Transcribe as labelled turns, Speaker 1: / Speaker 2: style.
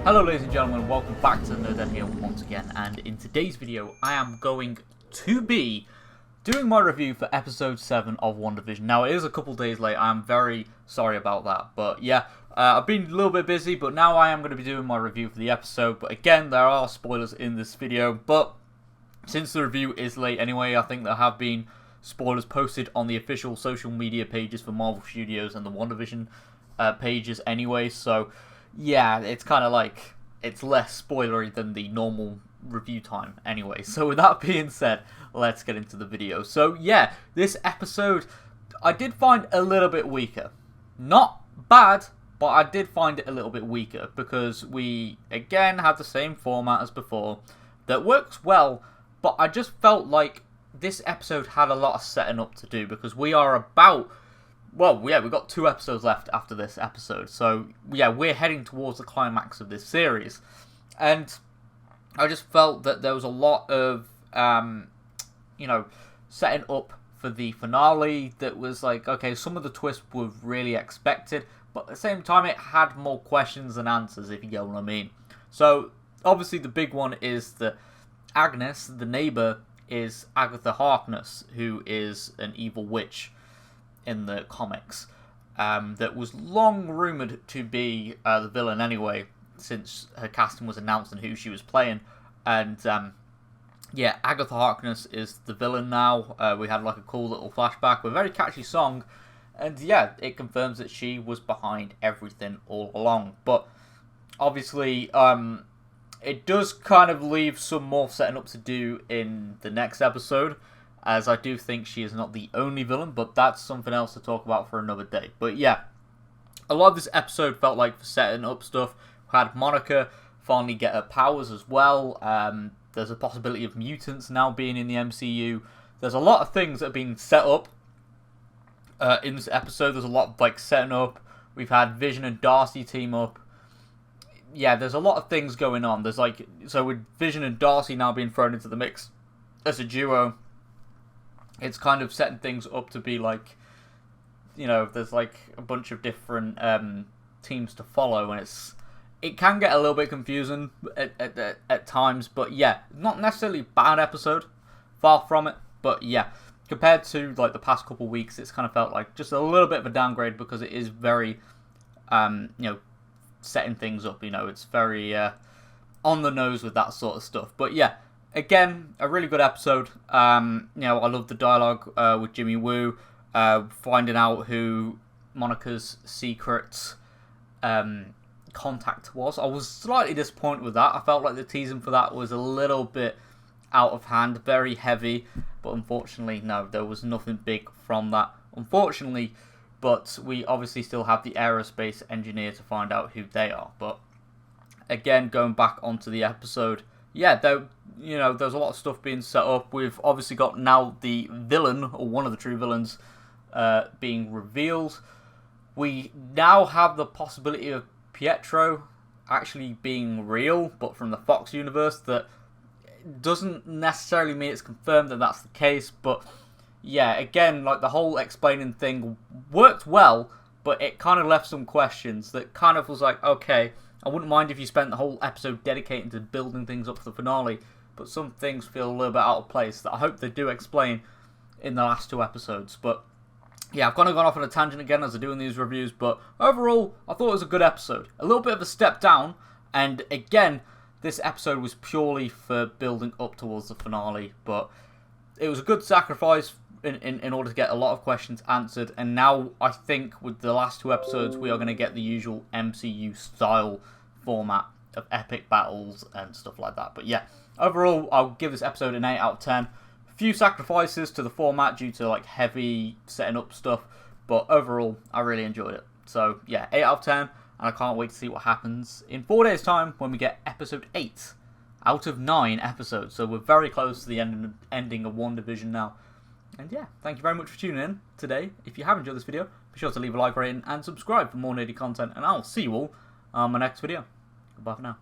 Speaker 1: Hello ladies and gentlemen, welcome back to Nerd here once again, and in today's video I am going to be doing my review for episode 7 of WandaVision. Now it is a couple days late, I'm very sorry about that, but yeah, I've been a little bit busy, but now I am going to be doing my review for the episode. But again, there are spoilers in this video, but since the review is late anyway, I think there have been spoilers posted on the official social media pages for Marvel Studios and the WandaVision pages anyway, so yeah, it's kind of like, it's less spoilery than the normal review time anyway. So with that being said, let's get into the video. So yeah, this episode I did find a little bit weaker. Not bad, but I did find it a little bit weaker because we again had the same format as before that works well, but I just felt like this episode had a lot of setting up to do because we are about, well, yeah, we've got 2 episodes left after this episode. So, yeah, we're heading towards the climax of this series. And I just felt that there was a lot of, setting up for the finale that was like, okay, some of the twists were really expected, but at the same time it had more questions than answers, if you get what I mean. So, obviously the big one is that Agnes, the neighbour, is Agatha Harkness, who is an evil witch in the comics, that was long rumoured to be the villain anyway, since her casting was announced and who she was playing. And yeah, Agatha Harkness is the villain now. We had like a cool little flashback with a very catchy song, and yeah, it confirms that she was behind everything all along. But obviously, it does kind of leave some more setting up to do in the next episode, as I do think she is not the only villain, but that's something else to talk about for another day. But yeah, a lot of this episode felt like for setting up stuff. We had Monica finally get her powers as well. There's a possibility of mutants now being in the MCU. There's a lot of things that have been set up in this episode. There's a lot of like setting up. We've had Vision and Darcy team up. Yeah, there's a lot of things going on. There's like, so with Vision and Darcy now being thrown into the mix as a duo, it's kind of setting things up to be like, there's like a bunch of different teams to follow, and it can get a little bit confusing at times. But yeah, not necessarily a bad episode, far from it. But yeah, compared to like the past couple weeks, it's kind of felt like just a little bit of a downgrade because it is very, setting things up. It's very on the nose with that sort of stuff. But yeah. Again, a really good episode. I love the dialogue with Jimmy Woo, finding out who Monica's secret contact was. I was slightly disappointed with that. I felt like the teasing for that was a little bit out of hand, very heavy, but unfortunately, no, there was nothing big from that, unfortunately. But we obviously still have the aerospace engineer to find out who they are. But again, going back onto the episode, yeah, there's a lot of stuff being set up. We've obviously got now the villain, or one of the true villains, being revealed. We now have the possibility of Pietro actually being real, but from the Fox universe. That doesn't necessarily mean it's confirmed that that's the case, but yeah, again, like the whole explaining thing worked well, but it kind of left some questions that kind of was like, okay, I wouldn't mind if you spent the whole episode dedicating to building things up for the finale, but some things feel a little bit out of place that I hope they do explain in the last 2 episodes. But yeah, I've kind of gone off on a tangent again as I'm doing these reviews, but overall, I thought it was a good episode. A little bit of a step down, and again, this episode was purely for building up towards the finale, but it was a good sacrifice in order to get a lot of questions answered, and now I think with the last 2 episodes, we are going to get the usual MCU style format of epic battles and stuff like that. But yeah, overall, I'll give this episode an 8 out of 10. A few sacrifices to the format due to like heavy setting up stuff, but overall, I really enjoyed it. So yeah, 8 out of 10, and I can't wait to see what happens in 4 days' time when we get episode 8 out of 9 episodes. So we're very close to the ending of WandaVision now. And yeah, thank you very much for tuning in today. If you have enjoyed this video, be sure to leave a like, rating, and subscribe for more nerdy content. And I'll see you all on my next video. Goodbye for now.